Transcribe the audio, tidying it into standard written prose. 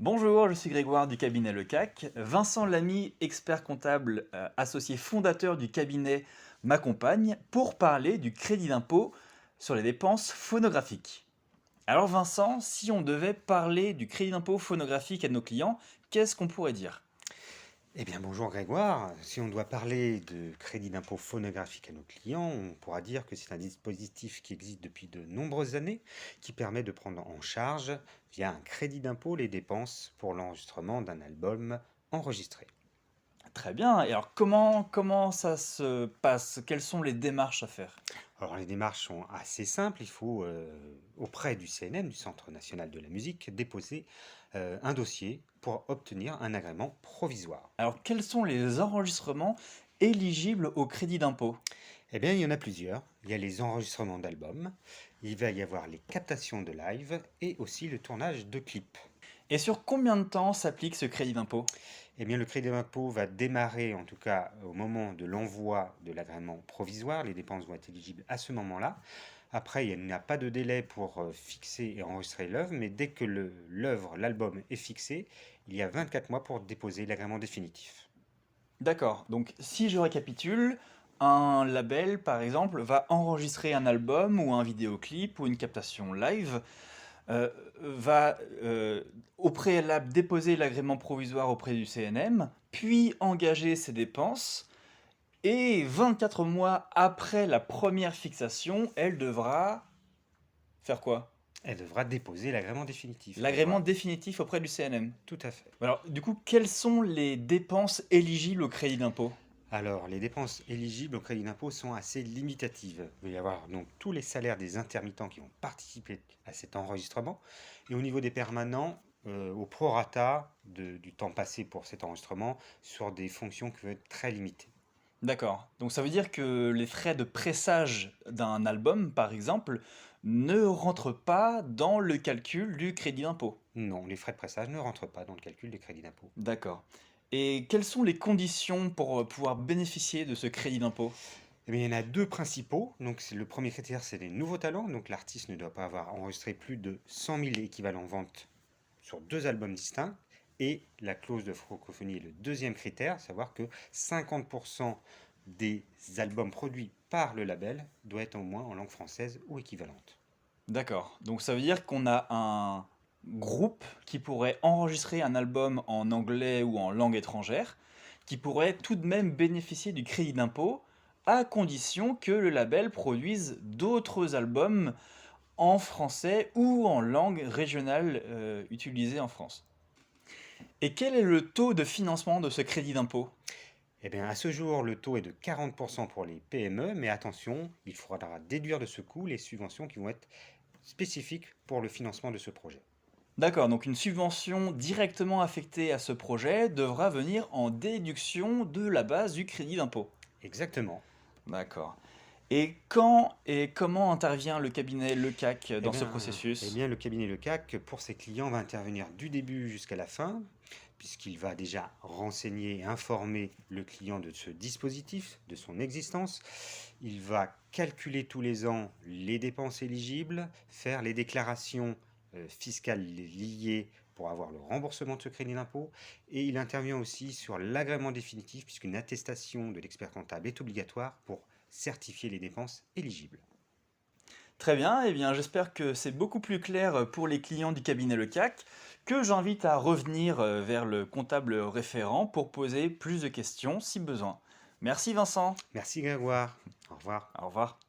Bonjour, je suis Grégoire du cabinet Lecac. Vincent Lamy, expert comptable associé fondateur du cabinet, m'accompagne pour parler du crédit d'impôt sur les dépenses phonographiques. Alors Vincent, si on devait parler du crédit d'impôt phonographique à nos clients, qu'est-ce qu'on pourrait dire? Eh bien, bonjour Grégoire. Si on doit parler de crédit d'impôt phonographique à nos clients, on pourra dire que c'est un dispositif qui existe depuis de nombreuses années, qui permet de prendre en charge, via un crédit d'impôt, les dépenses pour l'enregistrement d'un album enregistré. Très bien, et alors comment ça se passe? Quelles sont les démarches à faire? Alors, les démarches sont assez simples. Il faut, auprès du CNM, du Centre national de la musique, déposer un dossier pour obtenir un agrément provisoire. Alors quels sont les enregistrements éligibles au crédit d'impôt? Eh bien, il y en a plusieurs. Il y a les enregistrements d'albums, il va y avoir les captations de live et aussi le tournage de clips. Et sur combien de temps s'applique ce crédit d'impôt? Eh bien, le crédit d'impôt va démarrer, en tout cas au moment de l'envoi de l'agrément provisoire. Les dépenses vont être éligibles à ce moment-là. Après, il n'y a pas de délai pour fixer et enregistrer l'œuvre, mais dès que l'œuvre, l'album est fixé, il y a 24 mois pour déposer l'agrément définitif. D'accord, donc si je récapitule, un label par exemple va enregistrer un album ou un vidéoclip ou une captation live, va au préalable déposer l'agrément provisoire auprès du CNM, puis engager ses dépenses, et 24 mois après la première fixation, elle devra faire quoi? Elle devra déposer l'agrément définitif, L'agrément Grégoire. définitif auprès du CNM. Tout à fait. Alors du coup, quelles sont les dépenses éligibles au crédit d'impôt? Alors, les dépenses éligibles au crédit d'impôt sont assez limitatives. Il va y avoir donc tous les salaires des intermittents qui vont participer à cet enregistrement. Et au niveau des permanents, au prorata du temps passé pour cet enregistrement sur des fonctions qui vont être très limitées. D'accord. Donc ça veut dire que les frais de pressage d'un album, par exemple, ne rentrent pas dans le calcul du crédit d'impôt. Non, les frais de pressage ne rentrent pas dans le calcul des crédits d'impôt. D'accord. Et quelles sont les conditions pour pouvoir bénéficier de ce crédit d'impôt? Eh bien, il y en a deux principaux. Donc, le premier critère, c'est les nouveaux talents. Donc, l'artiste ne doit pas avoir enregistré plus de 100 000 équivalents ventes sur deux albums distincts. Et la clause de francophonie est le deuxième critère, savoir que 50% des albums produits par le label doivent être au moins en langue française ou équivalente. D'accord. Donc ça veut dire qu'on a un groupe qui pourrait enregistrer un album en anglais ou en langue étrangère, qui pourrait tout de même bénéficier du crédit d'impôt, à condition que le label produise d'autres albums en français ou en langue régionale utilisée en France. Et quel est le taux de financement de ce crédit d'impôt? Eh bien, à ce jour, le taux est de 40% pour les PME, mais attention, il faudra déduire de ce coût les subventions qui vont être spécifiques pour le financement de ce projet. D'accord, donc une subvention directement affectée à ce projet devra venir en déduction de la base du crédit d'impôt. Exactement. D'accord. Et quand et comment intervient le cabinet Lecac Eh dans ce bien, eh processus? bien, le cabinet Lecac, pour ses clients, va intervenir du début jusqu'à la fin, puisqu'il va déjà renseigner et informer le client de ce dispositif, de son existence. Il va calculer tous les ans les dépenses éligibles, faire les déclarations fiscales liées pour avoir le remboursement de ce crédit d'impôt, et il intervient aussi sur l'agrément définitif, puisqu'une attestation de l'expert comptable est obligatoire pour certifier les dépenses éligibles. Très bien, eh bien j'espère que c'est beaucoup plus clair pour les clients du cabinet Lecac, que j'invite à revenir vers le comptable référent pour poser plus de questions si besoin. Merci Vincent. Merci Grégoire. Au revoir. Au revoir.